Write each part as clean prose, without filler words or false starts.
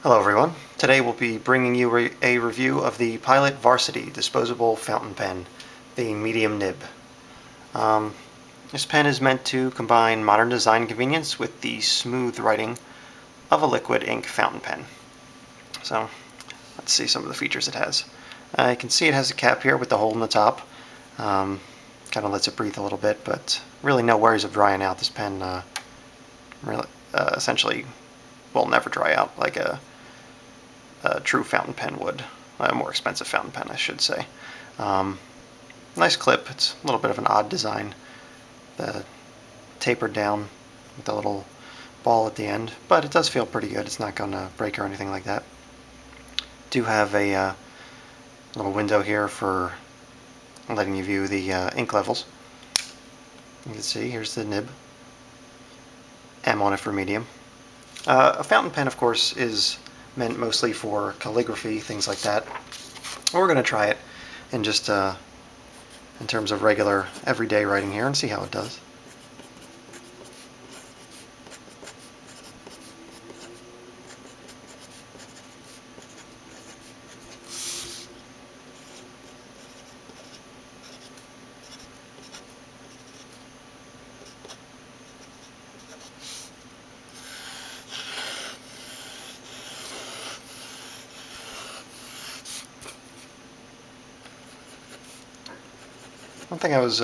Hello everyone. Today we'll be bringing you a review of the Pilot Varsity Disposable Fountain Pen, the medium nib. This pen is meant to combine modern design convenience with the smooth writing of a liquid ink fountain pen. So let's see some of the features it has. You can see it has a cap here with the hole in the top. Kind of lets it breathe a little bit, but really no worries of drying out. This pen really, essentially will never dry out like a true fountain pen would. A more expensive fountain pen, I should say. Nice clip. It's a little bit of an odd design. The tapered down with a little ball at the end, but it does feel pretty good. It's not going to break or anything like that. Do have a little window here for letting you view the ink levels. You can see here's the nib. M on it for medium. A fountain pen, of course, is meant mostly for calligraphy, things like that. We're going to try it in just in terms of regular, everyday writing here and see how it does. One thing I was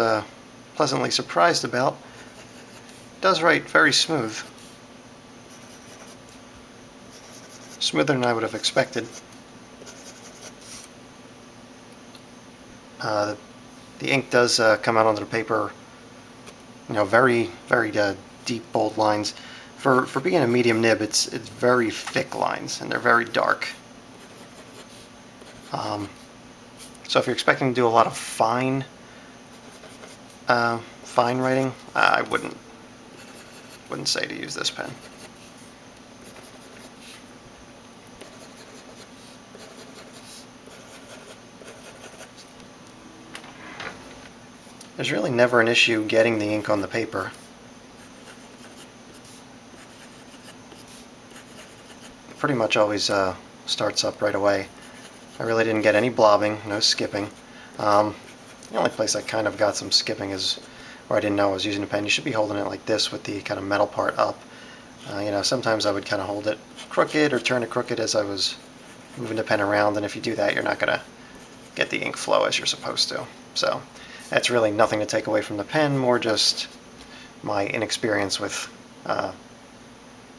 pleasantly surprised about, it does write very smooth. Smoother than I would have expected. The ink does come out onto the paper, very, very deep, bold lines. For being a medium nib, it's very thick lines, and they're very dark. So if you're expecting to do a lot of fine writing, I wouldn't say to use this pen. There's really never an issue getting the ink on the paper. It pretty much always starts up right away. I really didn't get any blobbing, no skipping. The only place I kind of got some skipping is where I didn't know I was using a pen. You should be holding it like this with the kind of metal part up. Sometimes I would kind of hold it crooked or turn it crooked as I was moving the pen around, and if you do that, you're not going to get the ink flow as you're supposed to. So that's really nothing to take away from the pen, more just my inexperience with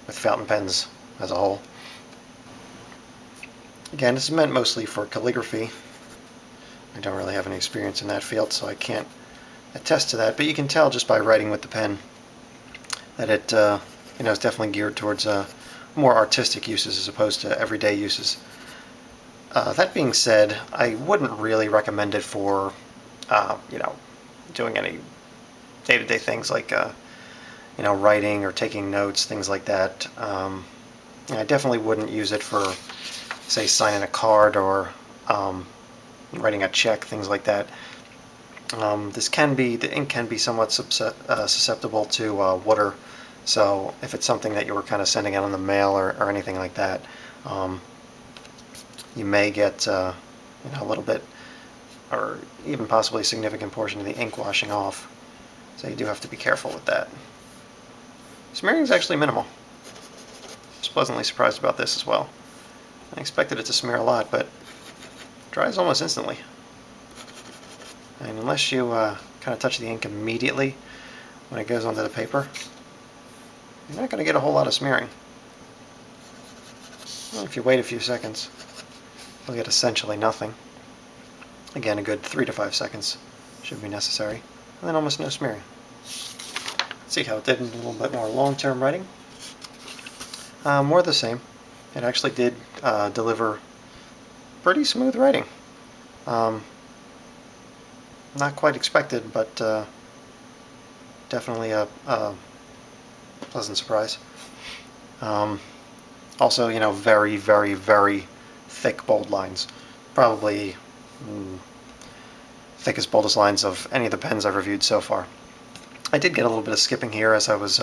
fountain pens as a whole. Again, this is meant mostly for calligraphy. I don't really have any experience in that field, so I can't attest to that, but you can tell just by writing with the pen that it is definitely geared towards more artistic uses as opposed to everyday uses. That being said, I wouldn't really recommend it for doing any day-to-day things like writing or taking notes, things like that. I definitely wouldn't use it for, say, signing a card or writing a check, things like that. The ink can be somewhat susceptible to water, so if it's something that you were kind of sending out in the mail or anything like that, you may get a little bit, or even possibly a significant portion of the ink washing off. So you do have to be careful with that. Smearing is actually minimal. I was pleasantly surprised about this as well. I expected it to smear a lot, but it dries almost instantly. And unless you kind of touch the ink immediately when it goes onto the paper, you're not going to get a whole lot of smearing. Well, if you wait a few seconds, you'll get essentially nothing. Again, a good 3 to 5 seconds should be necessary, and then almost no smearing. Let's see how it did in a little bit more long-term writing. More the same. It actually did deliver pretty smooth writing. Not quite expected, but definitely a pleasant surprise. Also, very, very, very thick, bold lines. Probably thickest, boldest lines of any of the pens I've reviewed so far. I did get a little bit of skipping here as I was,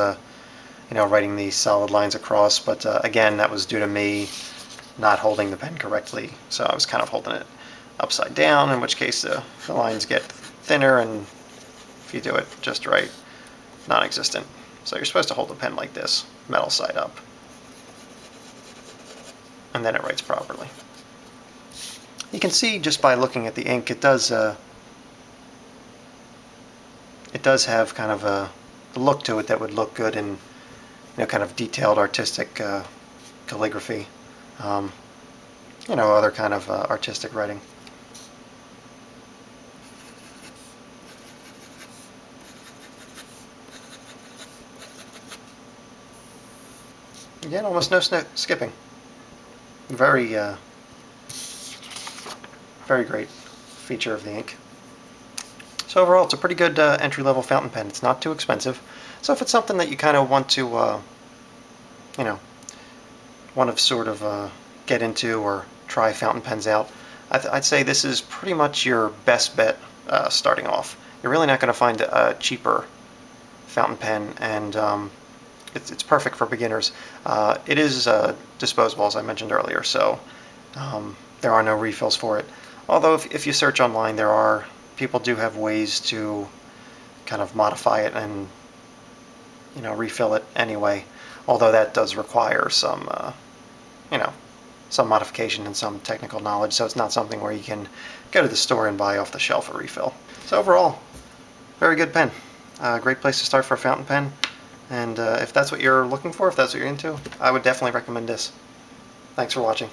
writing these solid lines across, but again, that was due to me not holding the pen correctly, so I was kind of holding it upside down, in which case the lines get thinner, and if you do it just right, non-existent. So you're supposed to hold the pen like this, metal side up, and then it writes properly. You can see just by looking at the ink, it does have kind of a look to it that would look good in kind of detailed artistic calligraphy, other kind of artistic writing. Again, almost no skipping. Very, very great feature of the ink. So overall, it's a pretty good entry-level fountain pen. It's not too expensive. So if it's something that you kind of want to, sort of get into or try fountain pens out, I'd say this is pretty much your best bet starting off. You're really not going to find a cheaper fountain pen, and it's perfect for beginners. It is disposable, as I mentioned earlier, so there are no refills for it. Although if you search online, people do have ways to kind of modify it and refill it anyway. Although that does require some some modification and some technical knowledge, so it's not something where you can go to the store and buy off the shelf a refill. So overall, very good pen. Great place to start for a fountain pen. And if that's what you're looking for, if that's what you're into, I would definitely recommend this. Thanks for watching.